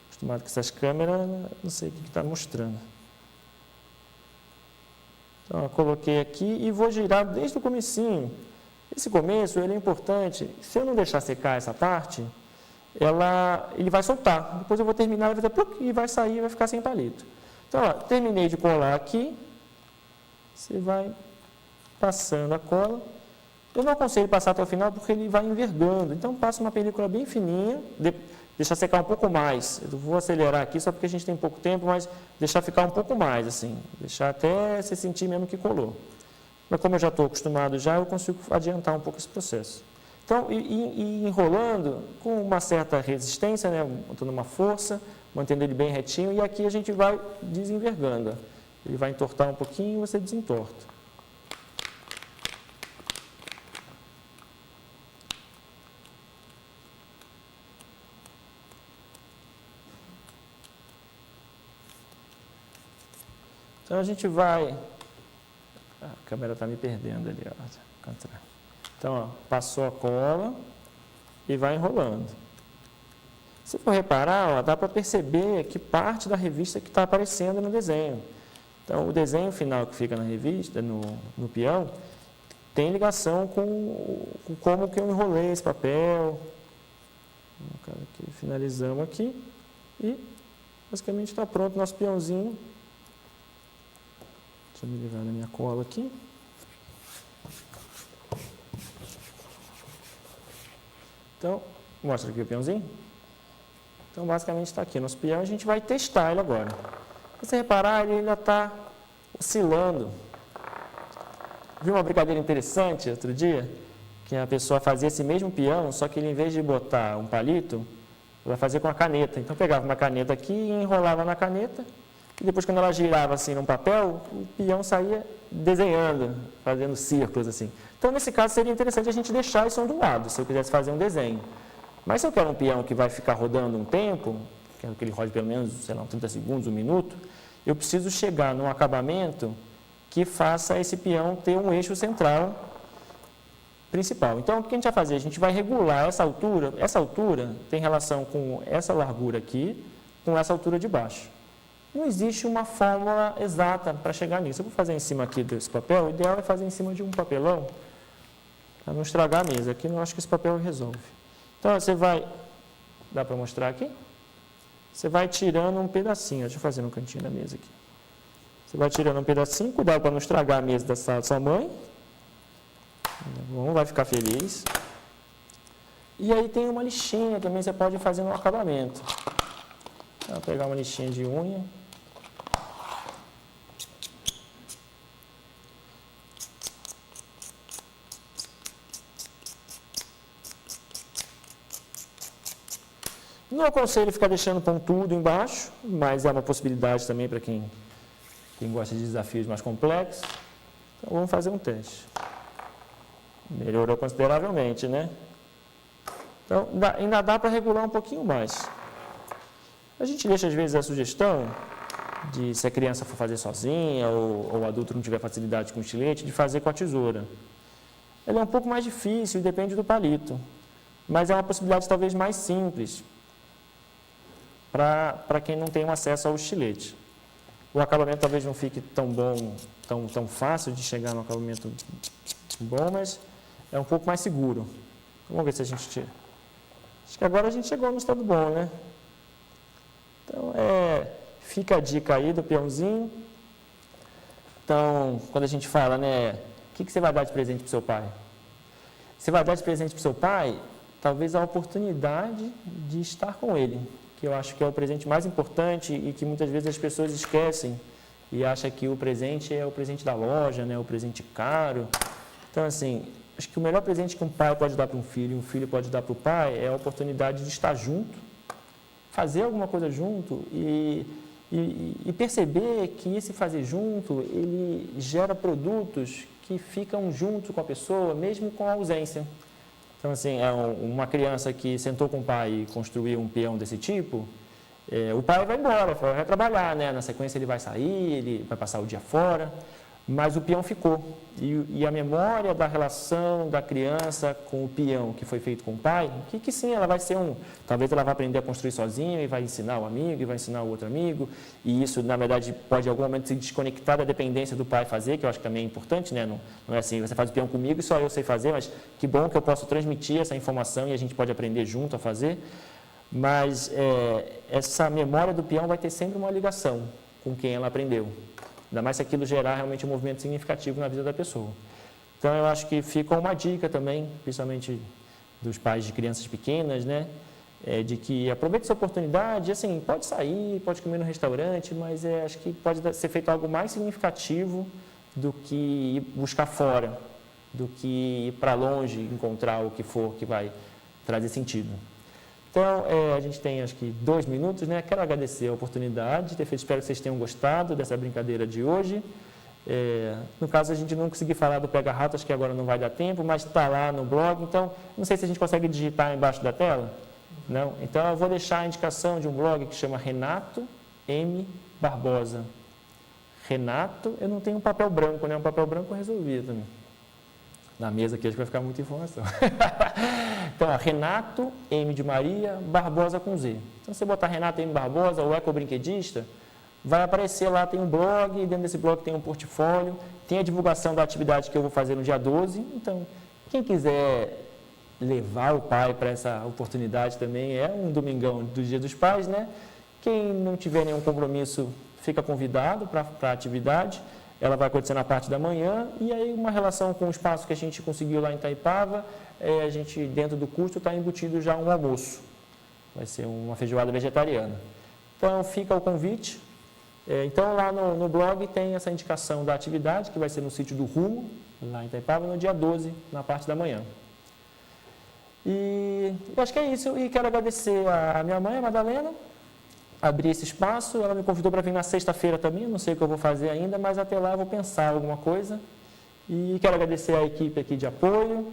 Acostumado com essas câmeras, não sei o que está mostrando. Então, eu coloquei aqui e vou girar desde o comecinho. Esse começo, ele é importante. Se eu não deixar secar essa parte... ele vai soltar. Depois eu vou terminar, ele vai fazer, e vai sair, vai ficar sem palito. Então, ó, terminei de colar aqui. Você vai passando a cola. Eu não aconselho passar até o final porque ele vai envergando. Então, passa uma película bem fininha, deixa secar um pouco mais. Eu vou acelerar aqui só porque a gente tem pouco tempo, mas deixar ficar um pouco mais, assim. Deixar até você sentir mesmo que colou. Mas como eu já estou acostumado eu consigo adiantar um pouco esse processo. Então, e enrolando com uma certa resistência, né, botando uma força, mantendo ele bem retinho, e aqui a gente vai desenvergando. Ele vai entortar um pouquinho e você desentorta. Então, a gente vai... a câmera está me perdendo ali, ó. Então, ó, passou a cola e vai enrolando. Se for reparar, ó, dá para perceber que parte da revista que está aparecendo no desenho. Então, o desenho final que fica na revista, no peão, tem ligação com como que eu enrolei esse papel. Aqui, finalizamos aqui e basicamente está pronto o nosso peãozinho. Deixa eu me livrar da minha cola aqui. Então, mostra aqui o peãozinho. Então, basicamente está aqui o nosso peão. A gente vai testar ele agora. Se você reparar, ele ainda está oscilando. Viu uma brincadeira interessante outro dia? Que a pessoa fazia esse mesmo peão, só que ele, em vez de botar um palito, ela fazia com a caneta. Então, pegava uma caneta aqui e enrolava na caneta. E depois, quando ela girava assim num papel, o peão saía desenhando, fazendo círculos assim. Então, nesse caso, seria interessante a gente deixar isso de um lado, se eu quisesse fazer um desenho. Mas se eu quero um peão que vai ficar rodando um tempo, quero que ele rode pelo menos, sei lá, 30 segundos, 1 minuto, eu preciso chegar num acabamento que faça esse peão ter um eixo central principal. Então, o que a gente vai fazer? A gente vai regular essa altura tem relação com essa largura aqui, com essa altura de baixo. Não existe uma fórmula exata para chegar nisso. Eu vou fazer em cima aqui desse papel, o ideal é fazer em cima de um papelão. para não estragar a mesa. Aqui eu acho que esse papel resolve. Então, você vai... Dá para mostrar aqui? Você vai tirando um pedacinho. Deixa eu fazer no cantinho da mesa aqui. Você vai tirando um pedacinho, cuidado para não estragar a mesa da sua mãe. Bom, vai ficar feliz. E aí tem uma lixinha também, você pode fazer no acabamento. Vou pegar uma lixinha de unha. Não aconselho ficar deixando pontudo embaixo, mas é uma possibilidade também para quem gosta de desafios mais complexos. Então vamos fazer um teste. Melhorou consideravelmente, né? Então ainda dá para regular um pouquinho mais. A gente deixa às vezes a sugestão de, se a criança for fazer sozinha ou o adulto não tiver facilidade com o estilete, de fazer com a tesoura. Ela é um pouco mais difícil e depende do palito, mas é uma possibilidade talvez mais simples para quem não tem acesso ao estilete. O acabamento talvez não fique tão bom, tão fácil de chegar no acabamento bom, mas é um pouco mais seguro. Vamos ver se a gente tira. Acho que agora a gente chegou no estado bom, né? Então, fica a dica aí do peãozinho. Então, quando a gente fala, né, o que você vai dar de presente para o seu pai? Você vai dar de presente para o seu pai, talvez a oportunidade de estar com ele, que eu acho que é o presente mais importante e que muitas vezes as pessoas esquecem e acham que o presente é o presente da loja, né, o presente caro. Então, assim, acho que o melhor presente que um pai pode dar para um filho pode dar para o pai, é a oportunidade de estar junto, fazer alguma coisa junto e perceber que esse fazer junto, ele gera produtos que ficam junto com a pessoa, mesmo com a ausência. Então, assim, uma criança que sentou com o pai e construiu um peão desse tipo, o pai vai embora, vai trabalhar, né? Na sequência ele vai sair, ele vai passar o dia fora, mas o peão ficou. E a memória da relação da criança com o peão que foi feito com o pai, que sim, ela vai ser talvez ela vai aprender a construir sozinha e vai ensinar o amigo, e vai ensinar o outro amigo, e isso, na verdade, pode em algum momento se desconectar da dependência do pai fazer, que eu acho que também é importante, né? Não é assim, você faz o peão comigo e só eu sei fazer, mas que bom que eu posso transmitir essa informação e a gente pode aprender junto a fazer, mas essa memória do peão vai ter sempre uma ligação com quem ela aprendeu. Ainda mais se aquilo gerar realmente um movimento significativo na vida da pessoa. Então, eu acho que fica uma dica também, principalmente dos pais de crianças pequenas, né? De que aproveite essa oportunidade, assim, pode sair, pode comer no restaurante, mas acho que pode ser feito algo mais significativo do que ir buscar fora, do que ir para longe encontrar o que for que vai trazer sentido. Então, a gente tem, acho que, 2 minutos, né? Quero agradecer a oportunidade de ter feito, espero que vocês tenham gostado dessa brincadeira de hoje. No caso, a gente não conseguiu falar do Pega-Rato, acho que agora não vai dar tempo, mas está lá no blog, então, não sei se a gente consegue digitar embaixo da tela. Não? Então, eu vou deixar a indicação de um blog que chama Renato M. Barbosa. Renato, eu não tenho um papel branco, né? Um papel branco eu resolvi também. Na mesa aqui acho que vai ficar muita informação. Então, Renato M de Maria, Barbosa com Z. Então, se você botar Renato M Barbosa, o ecobrinquedista, vai aparecer lá, tem um blog, dentro desse blog tem um portfólio, tem a divulgação da atividade que eu vou fazer no dia 12. Então, quem quiser levar o pai para essa oportunidade também, é um domingão do Dia dos Pais, né? Quem não tiver nenhum compromisso, fica convidado para a atividade. Ela vai acontecer na parte da manhã e aí uma relação com o espaço que a gente conseguiu lá em Itaipava, a gente, dentro do custo, está embutido já um almoço. Vai ser uma feijoada vegetariana. Então, fica o convite. Então, lá no blog tem essa indicação da atividade, que vai ser no sítio do Rumo, lá em Itaipava, no dia 12, na parte da manhã. E eu acho que é isso. E quero agradecer a minha mãe, a Madalena, abrir esse espaço. Ela me convidou para vir na sexta-feira também, não sei o que eu vou fazer ainda, mas até lá eu vou pensar alguma coisa. E quero agradecer a equipe aqui de apoio.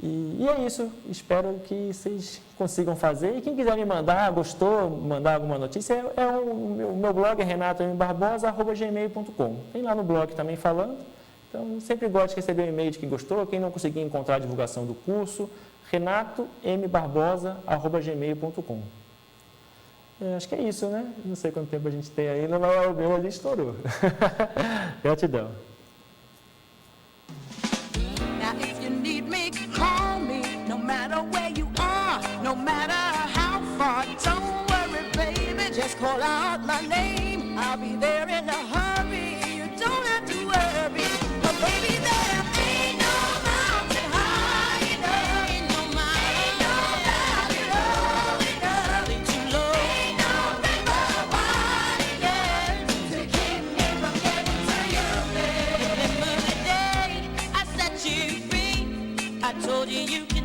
E é isso, espero que vocês consigam fazer. E quem quiser me mandar, gostou, mandar alguma notícia, o meu blog é renatombarbosa@gmail.com. Tem lá no blog também falando. Então, eu sempre gosto de receber um e-mail de quem gostou, quem não conseguir encontrar a divulgação do curso, renatombarbosa@gmail.com. Acho que é isso, né? Não sei quanto tempo a gente tem ainda, mas o meu ali estourou. Gratidão. Now if you need me no matter how far. Don't worry, baby, just call out my name. I'll be there in a hurry. You don't have to worry. But baby, there ain't no mountain high enough. Ain't no valley low enough. Too low. Ain't no river wide enough to keep me from getting to you, baby. Remember the day I set you free. I told you you can